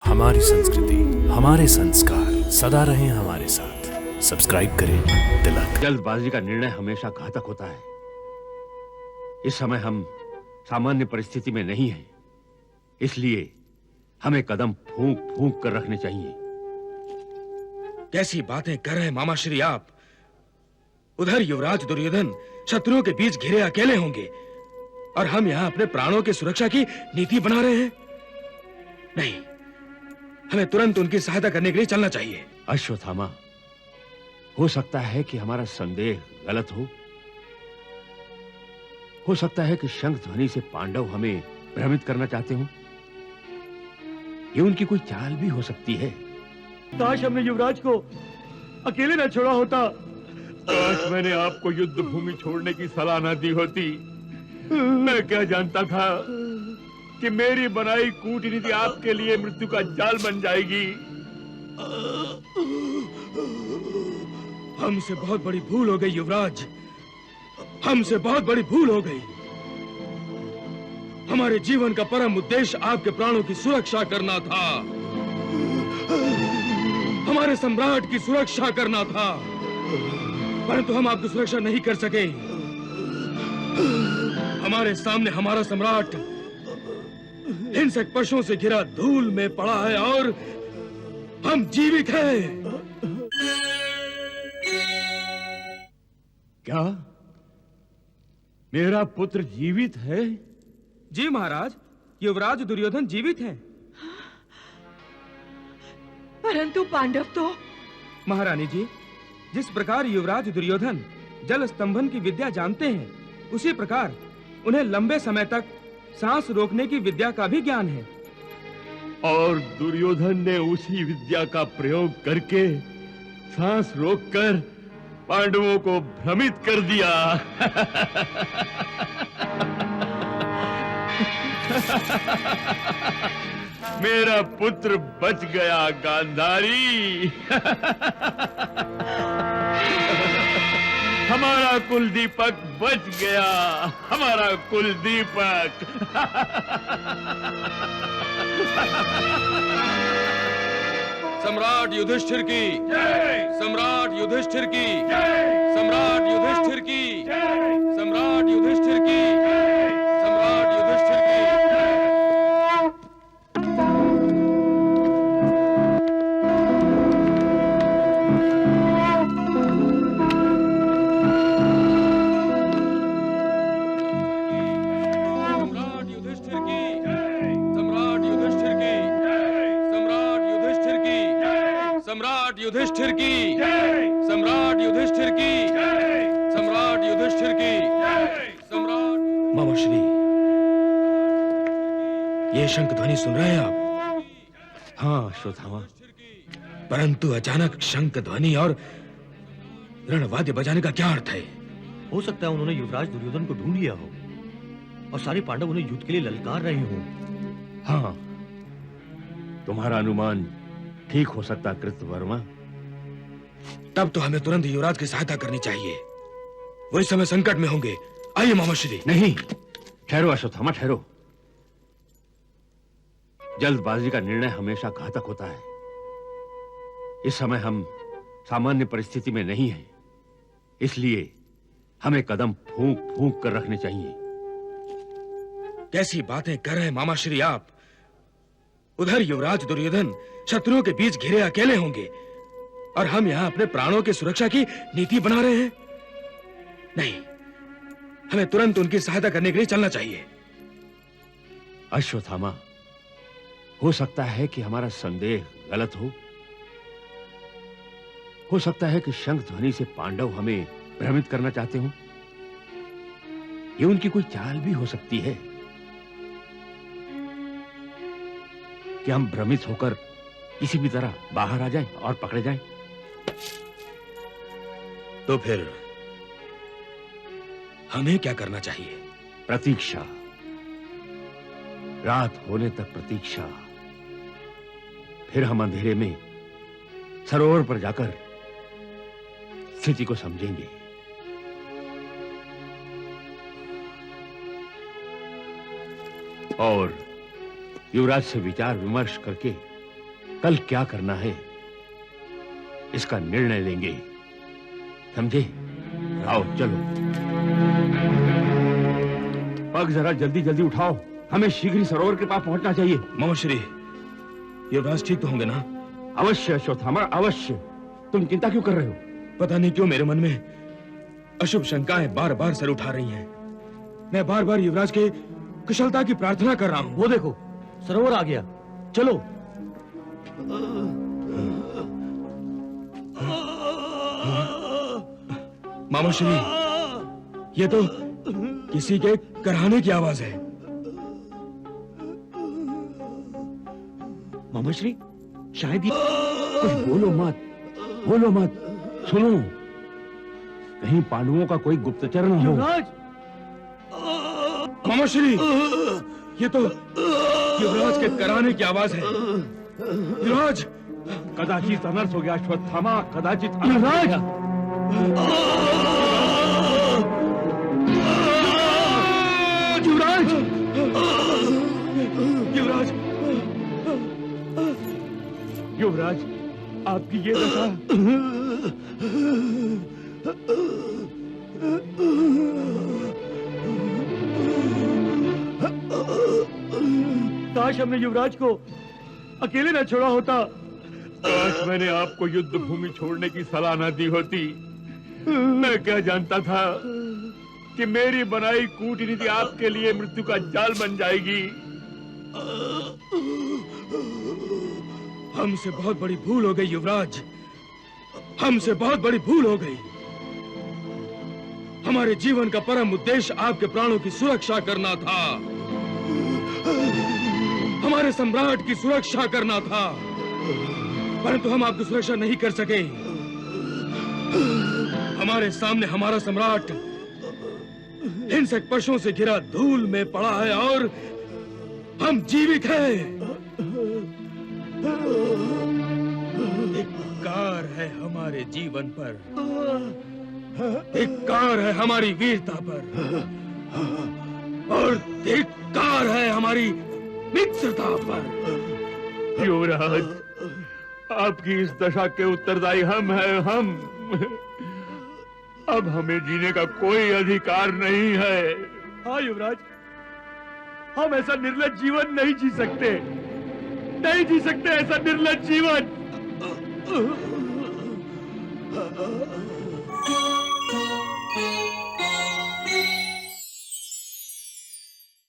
हमारी संस्कृति, हमारे संस्कार सदा रहें हमारे साथ। सब्सक्राइब करें तिलक। जल्दबाजी का निर्णय हमेशा घातक होता है। इस समय हम सामान्य परिस्थिति में नहीं हैं, इसलिए हमें कदम फूंक फूंक कर रखने चाहिए। कैसी बातें कर रहे हैं मामा श्री आप। उधर युवराज दुर्योधन शत्रुओं के बीच घिरे अकेले होंगे और हम यहाँ अपने प्राणों की सुरक्षा की नीति बना रहे हैं। नहीं, हमें तुरंत उनकी सहायता करने के लिए चलना चाहिए। अश्वत्थामा, हो सकता है कि हमारा संदेह गलत हो सकता है कि शंख ध्वनि से पांडव हमें भ्रमित करना चाहते हो। ये उनकी कोई चाल भी हो सकती है। काश हमने युवराज को अकेले न छोड़ा होता। काश मैंने आपको युद्ध भूमि छोड़ने की सलाह न दी होती। मैं क्या जानता था कि मेरी बनाई कूटनीति आपके लिए मृत्यु का जाल बन जाएगी। हमसे बहुत बड़ी भूल हो गई युवराज, हमसे बहुत बड़ी भूल हो गई। हमारे जीवन का परम उद्देश्य आपके प्राणों की सुरक्षा करना था, हमारे सम्राट की सुरक्षा करना था, परंतु हम आपकी सुरक्षा नहीं कर सके। हमारे सामने हमारा सम्राट हिंसक पशुओं से घिरा धूल में पड़ा है और हम जीवित हैं। क्या मेरा पुत्र जीवित है? जी महाराज, युवराज दुर्योधन जीवित हैं। परंतु पांडव तो। महारानी जी, जिस प्रकार युवराज दुर्योधन जल स्तंभन की विद्या जानते हैं, उसी प्रकार उन्हें लंबे समय तक सांस रोकने की विद्या का भी ज्ञान है। और दुर्योधन ने उसी विद्या का प्रयोग करके सांस रोककर पांडवों को भ्रमित कर दिया। मेरा पुत्र बच गया गांधारी। हमारा कुल दीपक बच गया, हमारा कुल दीपक। सम्राट युधिष्ठिर की जय, सम्राट युधिष्ठिर की जय, सम्राट युधिष्ठिर की जय, सम्राट युधिष्ठिर की जय, सम्राट युधिष्ठिर की सम्राट युधिष्ठिर की जय, सम्राट युधिष्ठिर की जय, सम्राट युधिष्ठिर की जय, सम्राट। मामा श्री, ये शंख ध्वनि सुन रहे हैं आप? हाँ अश्वत्थामा। परंतु अचानक शंख ध्वनि और रणवाद्य बजाने का क्या अर्थ है? हो सकता है उन्होंने युवराज दुर्योधन को ढूंढ लिया हो और सारे पांडव उन्हें युद्ध के लिए ललकार रहे हों। हाँ, तुम्हारा अनुमान ठीक हो सकता कृतवर्मा। तब तो हमें तुरंत युवराज की सहायता करनी चाहिए। वो इस समय संकट में होंगे। आइए मामा श्री। नहीं, ठहरो अश्वत्थामा, ठहरो। जल्दबाजी का निर्णय हमेशा घातक होता है। इस समय हम सामान्य परिस्थिति में नहीं हैं, इसलिए हमें कदम फूंक फूंक कर रखने चाहिए। कैसी बातें कर रहे हैं मामा श्री आप। उधर युवराज दुर्योधन शत्रुओं के बीच घिरे अकेले होंगे और हम यहाँ अपने प्राणों की सुरक्षा की नीति बना रहे हैं। नहीं, हमें तुरंत उनकी सहायता करने के लिए चलना चाहिए। अश्वत्थामा, हो सकता है कि हमारा संदेह गलत हो सकता है कि शंख ध्वनि से पांडव हमें भ्रमित करना चाहते हो। ये उनकी कोई चाल भी हो सकती है कि हम भ्रमित होकर किसी भी तरह बाहर आ जाएं और पकड़े जाएं। तो फिर हमें क्या करना चाहिए? प्रतीक्षा, रात होने तक प्रतीक्षा। फिर हम अंधेरे में सरोवर पर जाकर स्थिति को समझेंगे। और युवराज से विचार विमर्श करके कल क्या करना है इसका निर्णय लेंगे, समझे? आओ चलो। पग जरा जल्दी जल्दी उठाओ, हमें शीघ्र ही सरोवर के पास पहुंचना चाहिए। मामाश्री, युवराज ठीक तो होंगे ना? अवश्य अश्वत्थामा, अवश्य। तुम चिंता क्यों कर रहे हो? पता नहीं क्यों मेरे मन में अशुभ शंकाएं बार बार सर उठा रही हैं। मैं बार बार युवराज के कुशलता की प्रार्थना कर रहा हूं। वो देखो, सरोवर आ गया, चलो। मामाश्री, ये तो किसी के कराहने की आवाज है। मामाश्री, शायद ये कुछ बोलो मत, बोलो मत, सुनो, कहीं पांडवों का कोई गुप्तचर न हो। युवराज! मामाश्री, ये तो युवराज के कराने की आवाज है। युवराज! कदाचित अनर्थ हो गया अश्वत्थामा, कदाचित अनर्थ हो गया। युवराज! युवराज! युवराज, आपकी ये दशा। काश हमने युवराज को अकेले न छोड़ा होता। काश मैंने आपको युद्ध भूमि छोड़ने की सलाह न दी होती। मैं क्या जानता था कि मेरी बनाई कूटनीति आपके लिए मृत्यु का जाल बन जाएगी। हमसे बहुत बड़ी भूल हो गई युवराज, हमसे बहुत बड़ी भूल हो गई। हमारे जीवन का परम उद्देश्य आपके प्राणों की सुरक्षा करना था, हमारे सम्राट की सुरक्षा करना था, परंतु हम आपकी सुरक्षा नहीं कर सके। हमारे सामने हमारा सम्राट हिंसक पशुओं से घिरा धूल में पड़ा है और हम जीवित हैं। धिक्कार है हमारे जीवन पर, धिक्कार है हमारी वीरता पर, और धिक्कार है हमारी मित्रता पर। युवराज, आपकी इस दशा के उत्तरदायी हम हैं, हम। अब हमें जीने का कोई अधिकार नहीं है। हाँ युवराज, हम ऐसा निर्लज्ज जीवन नहीं जी सकते, नहीं जी सकते ऐसा निर्लज्ज जीवन।